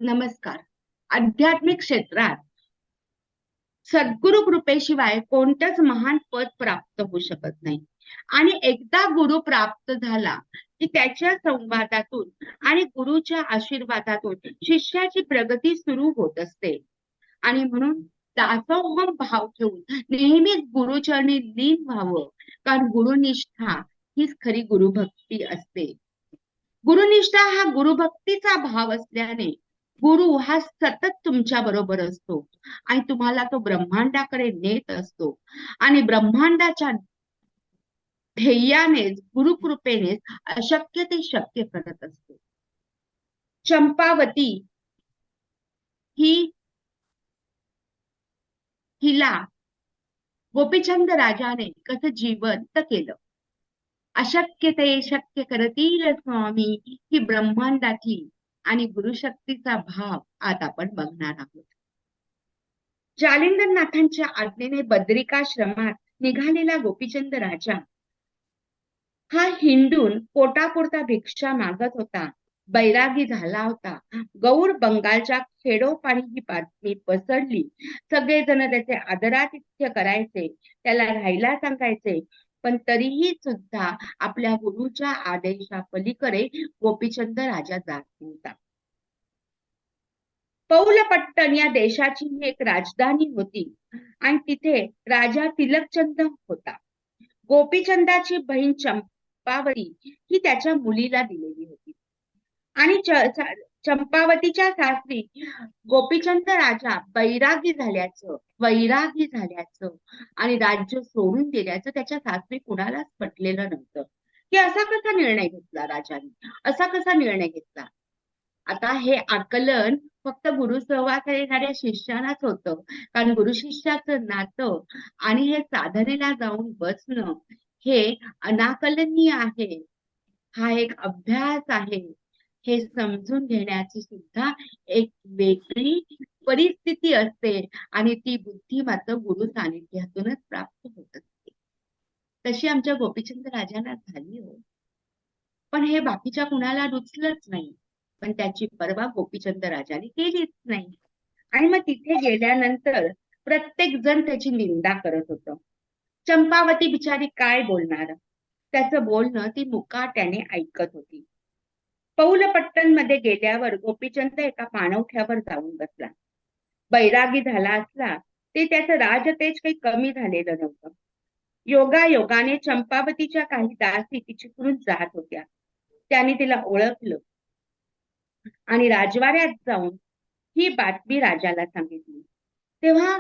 नमस्कार. आध्यात्मिक क्षेत्रात सद्गुरु कृपेशिवाय कोणतंच महान पद प्राप्त होऊ शकत नाही. आणि एकदा गुरु प्राप्त झाला की त्याच्या संवादातून आणि गुरुच्या आशीर्वादातून शिष्याची प्रगती सुरू होत असते. आणि म्हणून दासोहम भाव ठेवून नेहमीच गुरुचरणी लीन व्हावं. कारण गुरुनिष्ठा हीच खरी गुरुभक्ती असते. गुरुनिष्ठा हा गुरुभक्तीचा भाव असल्याने गुरु हा सतत तुमच्या बरोबर असतो आणि तुम्हाला तो ब्रह्मांडाकडे नेत असतो. आणि ब्रह्मांडाच्या ध्येयानेच गुरुकृपेनेच अशक्य ते शक्य करत असतो. चंपावती ही हिला गोपीचंद राजाने कसं जिवंत केलं. अशक्य ते शक्य करतील स्वामी ही ब्रह्मांडातली आणि गुरुशक्तीचा भाव आज आपण बघणार आहोत. जालिंदरनाथांच्या आज्ञेने बद्रिकाश्रमात निघालेला गोपीचंद राजा हा हिंडून पोटापुरता भिक्षा मागत होता. बैरागी झाला होता. गौर बंगालच्या खेडोपाडी ही बातमी पसरली. सगळेजण त्याचे आदरातिथ्य करायचे, त्याला राहायला सांगायचे, पण तरीही सुद्धा आपल्या गुरुच्या आदेशापलीकडे गोपीचंद राजा जात नव्हता. पौलपट्टण या देशाची ही एक राजधानी होती आणि तिथे राजा तिलकचंद होता. गोपीचंदाची बहीण चंपावती ही त्याच्या मुलीला दिलेली होती. आणि चंपावतीच्या सासरी गोपीचंद राजा वैरागी झाल्याचं आणि राज्य सोडून दिल्याचं त्याच्या सासरी कुणालाच पटलेलं नव्हतं. की असा कसा निर्णय घेतला राजाने, असा कसा निर्णय घेतला. आता हे आकलन फक्त गुरु सहवासाला येणाऱ्या शिष्यानाच होतं. कारण गुरु शिष्याचं नातं आणि हे साधनेला जाऊन बसणं हे अनाकलनीय आहे. हा एक अभ्यास आहे. हे समजून घेण्याची सुद्धा एक वेगळी परिस्थिती असते आणि ती बुद्धी मात्र गुरु सानिध्यातूनच प्राप्त होत असते. तशी आमच्या गोपीचंद राजांना झाली हो. पण हे बाकीच्या कुणाला रुचलंच नाही. पण त्याची पर्वा गोपीचंद राजाने केलीच नाही. आणि मग तिथे गेल्यानंतर प्रत्येक जण त्याची निंदा करत होतं. चंपावती बिचारी काय बोलणार. त्याचं बोलणं ती मुकाट्याने ऐकत होती. पौलपट्टण मध्ये गेल्यावर गोपीचंद एका पाणवठ्यावर जाऊन बसला. बैरागी झाला असला ते त्याचं राजतेज काही कमी झालेलं नव्हतं. योगायोगाने चंपावतीच्या काही दासी तिच्याकडून जात होत्या. त्याने तिला ओळखलं आणि राजवाड्यात जाऊन ही बातमी राजाला सांगितली. तेव्हा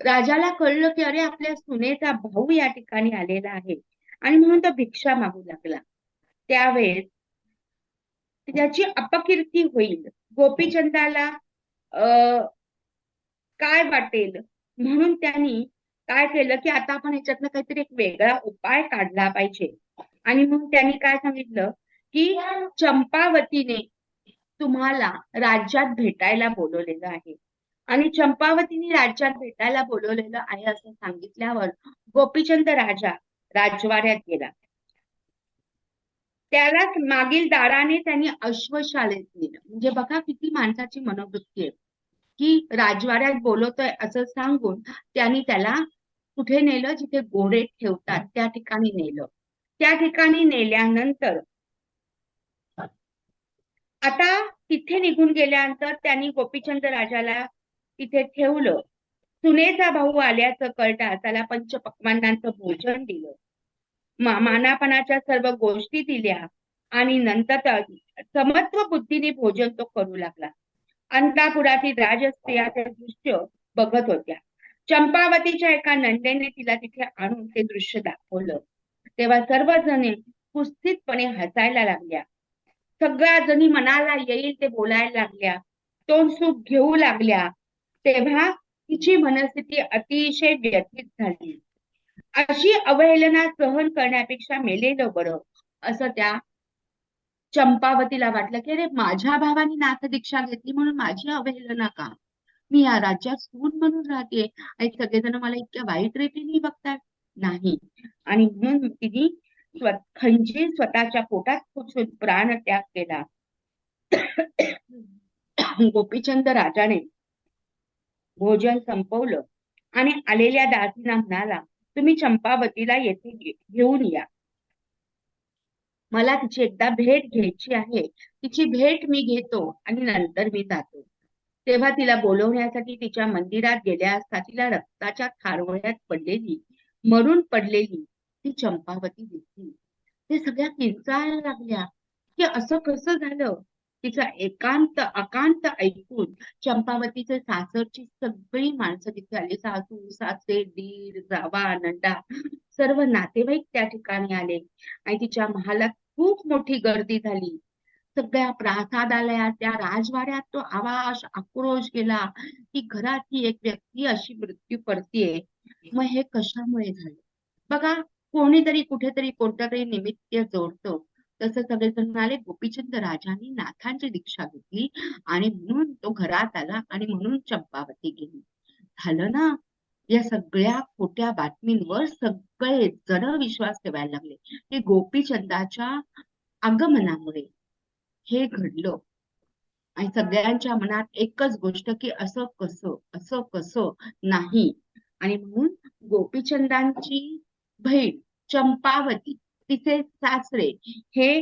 राजाला कळलं की अरे आपल्या सुनेचा भाऊ या ठिकाणी आलेला आहे आणि म्हणून तो भिक्षा मागू लागला. त्यावेळेस त्याची अपकीर्ती होईल, गोपीचंदाला काय वाटेल, म्हणून त्यांनी काय केलं की आता आपण ह्याच्यातनं काहीतरी एक वेगळा उपाय काढला पाहिजे. आणि म्हणून त्यांनी काय सांगितलं की चंपावतीने तुम्हाला राज्यात भेटायला बोलवलेलं आहे. आणि चंपावतीने राज्यात भेटायला बोलवलेलं आहे असं सांगितल्यावर गोपीचंद राजा राजवाड्यात गेला. त्याला मागील दाराने त्यांनी अश्वशाळेत नेलं. म्हणजे बघा किती माणसाची मनोवृत्ती आहे की राजवाड्यात बोलवतोय असं सांगून त्यांनी त्याला कुठे नेलं, जिथे घोडे ठेवतात त्या ठिकाणी नेलं. त्या ठिकाणी नेल्यानंतर आता तिथे निघून गेल्यानंतर त्यांनी गोपीचंद राजाला तिथे ठेवलं. सुनेचा भाऊ आल्याचं कळता त्याला पंचपक्वान्नांचं भोजन दिलं. मानापनाच्या सर्व गोष्टी दिल्या आणि नंतर समत्व बुद्धीने भोजन तो करू लागला. अंतापुरातील राजस्त्रिया ते दृश्य बघत होत्या. चंपावतीच्या एका नंदेने तिला तिथे आणून ते दृश्य दाखवलं. तेव्हा सर्वजणी कुस्तीतपणे हसायला लागल्या. सगळ्या जणी मनाला येईल ते बोलायला लागल्या, तोंड सुख घेऊ लागल्या. तेव्हा तिची मनस्थिती अतिशय व्यथित झाली. अशी अवहेलना सहन करण्यापेक्षा मेलेलं बरं असं त्या चंपावतीला वाटलं की अरे माझ्या भावाने नाथ दीक्षा घेतली म्हणून माझी अवहेलना का. मी या राज्यात सून म्हणून राहते आणि सगळेजण मला इतक्या वाईट रीतीने बघतात नाही. आणि म्हणून तिने खंजीर स्वतःच्या पोटात खुपसून प्राण त्याग केला. गोपीचंद राजाने भोजन संपवलं आणि आलेल्या दासींना म्हणाला, तुम्ही चंपावतीला येथे घेऊन या. मला तिची एकदा भेट घ्यायची आहे. तिची भेट मी घेतो आणि नंतर मी जातो. तेव्हा तिला बोलवण्यासाठी तिच्या मंदिरात गेल्या असता तिला रक्ताच्या खारवळ्यात पडलेली, मरून पडलेली ती चंपावती दिसली. ते सगळ्या किंचाळायला लागल्या की असं कसं झालं. तिचा अकांत ऐकून चंपावतीचे सासरची सगळी माणसं तिथे आली. सासू सासरे दीर जावा नंदा सर्व नातेवाईक त्या ठिकाणी आले आणि तिच्या महालात खूप मोठी गर्दी झाली. सगळ्या प्रासादालयात त्या राजवाड्यात तो आवाज आक्रोश गेला की घरात ही एक व्यक्ती अशी मृत्यू पडतीये. मग हे कशामुळे झालं बघा. कोणीतरी कुठेतरी कोणतं तरी निमित्त जोडतो. तसं सगळेजण म्हणाले गोपीचंद राजांनी नाथांची दीक्षा घेतली आणि म्हणून तो घरात आला आणि म्हणून चंपावती गेली. झालं ना. या सगळ्या खोट्या बातमींवर सगळे जण विश्वास ठेवायला लागले की गोपीचंदाच्या आगमनामुळे हे घडलं. आणि सगळ्यांच्या मनात एकच गोष्ट की असं कसं नाही. आणि म्हणून गोपीचंदांची बहीण चंपावती तिचे सासरे हे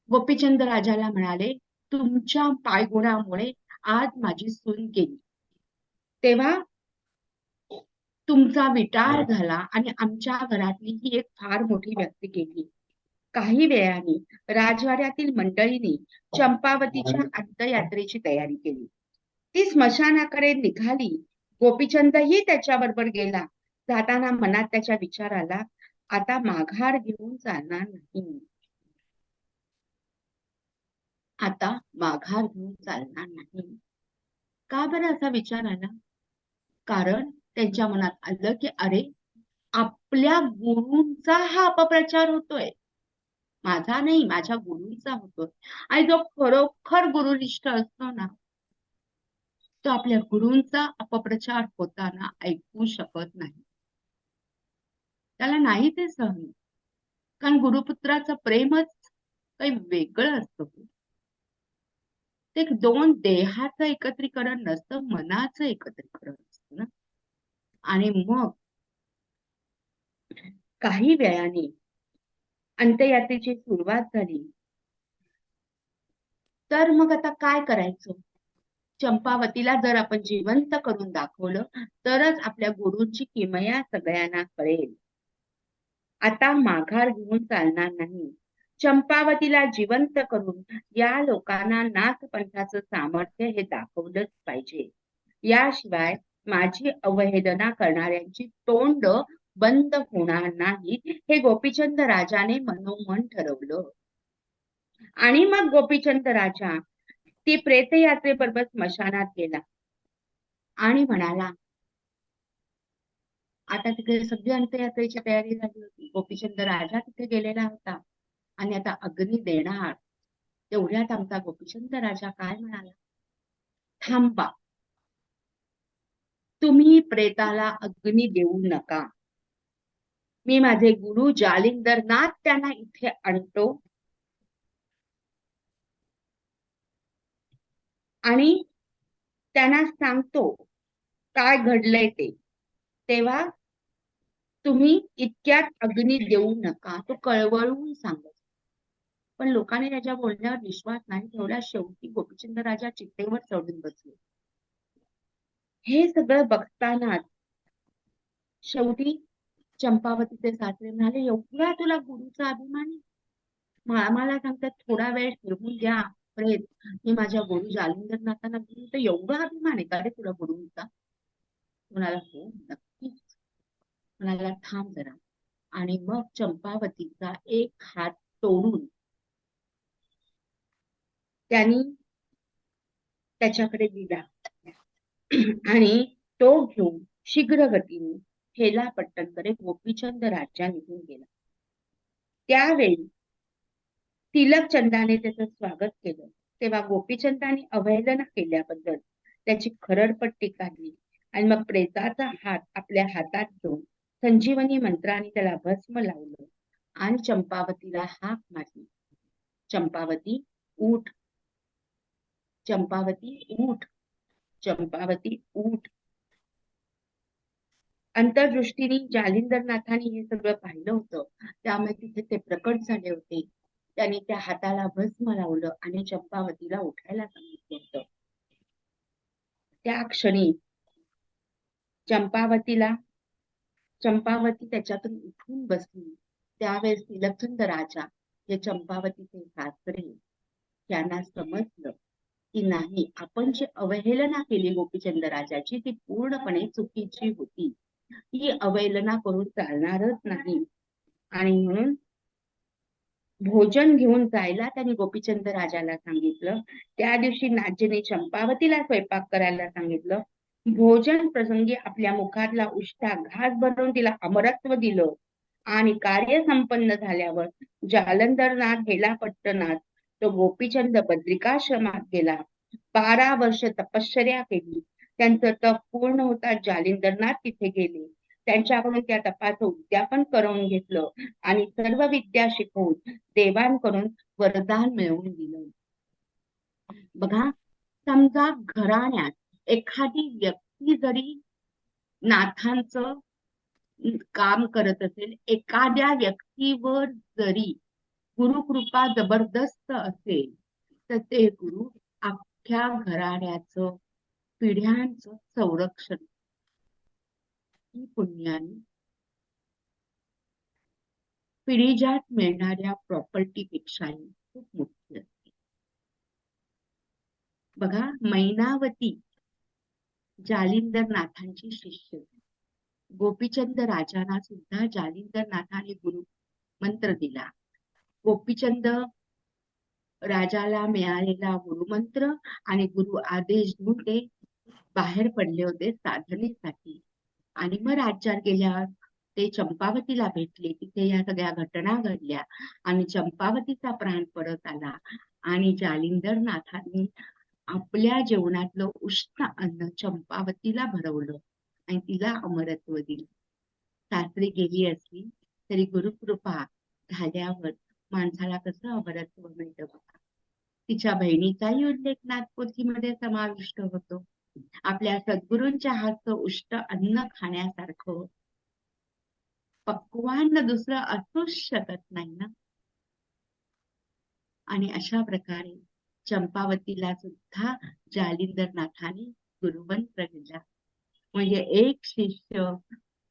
गोपीचंद राजाला म्हणाले, तुमच्या पायगुणामुळे आज माझी सून गेली. तेव्हा तुमचा विटाळ झाला आणि आमच्या घरातली ही एक फार मोठी व्यक्ती गेली. काही वेळाने राजवाड्यातील मंडळींनी चंपावतीच्या अंत्ययात्रेची तयारी केली. ती स्मशानाकडे निघाली. गोपीचंदही त्याच्याबरोबर गेला. जाताना मनात त्याच्या विचार आला, आता माघार घेऊन चालणार नाही. आता माघार घेऊन चालणार नाही. का बरं असा विचार आला? कारण त्यांच्या मनात आलं की अरे, आपल्या गुरूंचा हा अपप्रचार होतोय. माझा नाही, माझ्या गुरूंचा होतोय. आणि जो खरोखर गुरुनिष्ठ असतो ना, तो आपल्या गुरूंचा अपप्रचार होताना ऐकू शकत नाही. त्याला नाही ते सहन. कारण गुरुपुत्राचं प्रेमच काही वेगळं असतं. ते दोन देहाचं एकत्रीकरण नसतं, मनाचं एकत्रीकरण असतं ना. आणि मग काही वेळाने अंत्ययात्रेची सुरुवात झाली. तर मग आता काय करायचं? चंपावतीला जर आपण जिवंत करून दाखवलं तरच आपल्या गुरूंची किमया सगळ्यांना कळेल. आता माघार घेऊन चालणार नाही. चंपावतीला जिवंत करून या लोकांना नाथपंथाचं सामर्थ्य हे दाखवलंच पाहिजे. याशिवाय माझी अवहेलना करणाऱ्यांची तोंड बंद होणार नाही, हे गोपीचंद राजाने मनोमन ठरवलं. आणि मग गोपीचंद राजा ती प्रेतयात्रेबरोबर स्मशानात गेला आणि म्हणाला, आता तिथे सगळी अंत्ययात्रेची तयारी झाली होती. गोपीचंद राजा तिथे गेलेला होता आणि आता अग्नी देणार. तेवढ्यात आमचा गोपीचंद राजा काय म्हणाला, थांबा, तुम्ही प्रेताला अग्नी देऊ नका. मी माझे गुरु जालिंदरनाथ त्यांना इथे आणतो आणि त्यांना सांगतो काय घडलंय ते. तेव्हा तुम्ही इतक्यात अग्नी देऊ नका, तो कळवळून सांगत. पण लोकांनी त्याच्या बोलण्यावर विश्वास नाही ठेवला. शेवटी गोपीचंद राजा चितेवर चढून बसले. हे सगळं बघताना शेवटी चंपावतीचे सासरे म्हणाले, एवढा तुला गुरुचा अभिमान आहे? आम्हाला सांगतात थोडा वेळ फिरवून द्या प्रेत, मी माझ्या गुरु जालिंदरनाथांना घेऊन, तर एवढा अभिमान आहे का रे तुला गुरुंचा? म्हणाला, हो नक्कीच. म्हणाला, थांब जरा. आणि मग चंपावतीचा एक हात तोडून त्यांनी त्याच्याकडे दिला आणि तो घेऊन शीघ्र गतीने हेलापट्टणकडे गोपीचंद राजा निघून गेला. त्यावेळी तिलकचंदाने त्याचं स्वागत केलं. तेव्हा गोपीचंदाने अवहेलना केल्याबद्दल त्याची खरडपट्टी काढली आणि मग प्रेताचा हात आपल्या हातात घेऊन संजीवनी मंत्राने त्याला भस्म लावलं आणि चंपावतीला हाक मारली, चंपावती उठ. चंपावती उठ, चंपावती उठ. अंतर्दृष्टीने जालिंदरनाथाने हे सगळं पाहिलं होतं, त्यामुळे तिथे ते प्रकट झाले होते. त्यांनी त्या हाताला भस्म लावलं आणि चंपावतीला उठायला सांगितलं होतं. त्या क्षणी चंपावती त्याच्यातून उठून बसली. त्यावेळेस तिलकचंद राजा हे चंपावतीचे सासरे, त्यांना समजलं की नाही, आपण जी अवहेलना केली गोपीचंद राजाची ती पूर्णपणे चुकीची होती. ही अवहेलना करून चालणारच नाही. आणि म्हणून भोजन घेऊन जायला त्यांनी गोपीचंद राजाला सांगितलं. त्या दिवशी नाथजीने चंपावतीला स्वयंपाक करायला सांगितलं. भोजन प्रसंगी आपल्या मुखातला उष्टा घास बनवून तिला अमरत्व दिलं. आणि कार्य संपन्न झाल्यावर जालंधरनाथ गेला पट्टणात, तो गोपीचंद बद्रिकाश्रमात गेला. 12 वर्ष तपश्चर्या केली. त्यांचं तप पूर्ण होताच जालिंदरनाथ तिथे गेले. त्यांच्याकडून त्या तपाचं उद्यापन करून घेतलं आणि सर्व विद्या शिकवून देवांकडून वरदान मिळवून दिलं. बघा, समजा घराण्यात एखादी व्यक्ती जरी नाथांचं काम करत असेल, एखाद्या व्यक्तीवर जरी गुरुकृपा जबरदस्त असेल, तर ते गुरु अख्ख्या घराण्याचं, पिढ्यांचं संरक्षण ही पुण्याने पिढीजात मिळणाऱ्या प्रॉपर्टी पेक्षाही खूप मोठी असते. बघा, मैनावती जालिंदरनाथांची शिष्य, गोपीचंद राजांना सुद्धा जालिंदरनाथाने गुरु मंत्र दिला. गोपीचंद राजाला मिळालेला गुरुमंत्र आणि गुरु आदेश घेऊन ते बाहेर पडले होते साधनेसाठी. आणि मग राज्यात गेल्यावर ते चंपावतीला भेटले. तिथे या सगळ्या घटना घडल्या आणि चंपावतीचा प्राण परत आला. आणि जालिंदरनाथांनी आपल्या जेवणातलं उष्ण अन्न चंपावतीला भरवलं आणि तिला अमरत्व दिलं. सासरी गेली असली तरी गुरुकृपा झाल्यावर माणसाला कसं अमरत्व मिळतं बघा. तिच्या बहिणीचाही उल्लेख नाथपोथीमध्ये समाविष्ट होतो. आपल्या सद्गुरूंच्या हातचं उष्ट अन्न खाण्यासारखं पक्वान्न दुसरं असूच शकत नाही ना. आणि अशा प्रकारे चंपावतीला सुद्धा जालिंदरनाथाने गुरुमंत्र दिला. म्हणजे एक शिष्य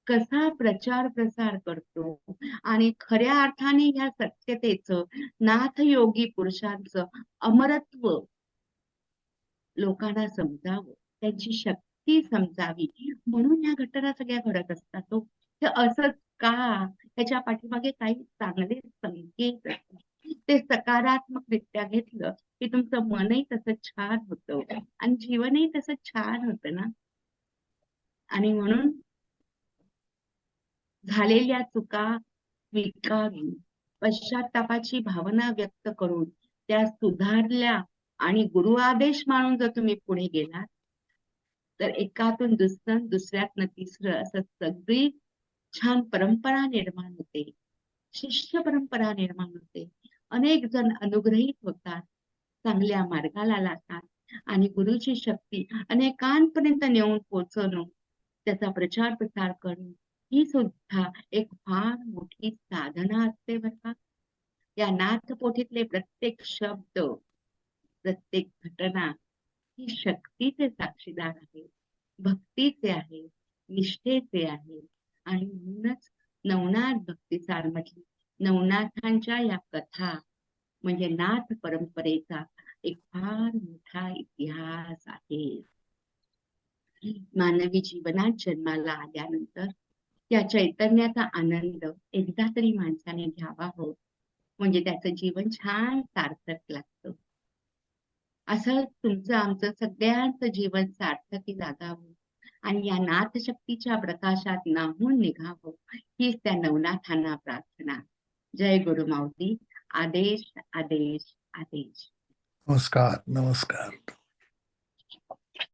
कसा प्रचार प्रसार करतो आणि खऱ्या अर्थाने ह्या सत्यतेचं, नाथ योगी पुरुषांचं अमरत्व लोकांना समजावं, त्यांची शक्ती समजावी, म्हणून या घटना सगळ्या घडत असतात. तो असंच का, त्याच्या पाठीमागे काही चांगले संकेत असतात. ते सकारात्मकरित्या घेतलं की तुमचं मनही तसं छान होतं आणि जीवनही तसं छान होतं ना. आणि म्हणून झालेल्या चुका स्वीकारून पश्चातापाची भावना व्यक्त करून त्या सुधारल्या आणि गुरु आदेश मानून जर तुम्ही पुढे गेलात, तर एकातून दुसरं, दुसऱ्यातनं तिसरं, असं सगळी छान परंपरा निर्माण होते. शिष्य परंपरा निर्माण होते. अनेक जण अनुग्रहित होतात, चांगल्या मार्गाला लागतात आणि गुरुची शक्ती अनेकांपर्यंत नेऊन पोहोचवणं, त्याचा प्रचार प्रसार करणं, ही सुद्धा एक फार मोठी साधना असते बरं का. या नाथपोथीतले प्रत्येक शब्द, प्रत्येक घटना ही शक्तीचे साक्षीदार आहे, भक्तीचे आहे, निष्ठेचे आहे. आणि म्हणूनच नवनाथ भक्तिसार मधली नवनाथांच्या या कथा म्हणजे नाथ परंपरेचा एक फार मोठा इतिहास आहे. मानवी जीवनात जन्माला आल्यानंतर त्या चैतन्याचा आनंद एकदा तरी माणसाने घ्यावा हो, म्हणजे त्याचं जीवन छान सार्थक लागतं. असं तुमचं आमचं सगळ्यांचं जीवन सार्थकी लागावं आणि या नाथशक्तीच्या प्रकाशात नाहून निघावं, हीच त्या नवनाथांना प्रार्थना. जय गुरु माऊली. आदेश आदेश आदेश. नमस्कार नमस्कार.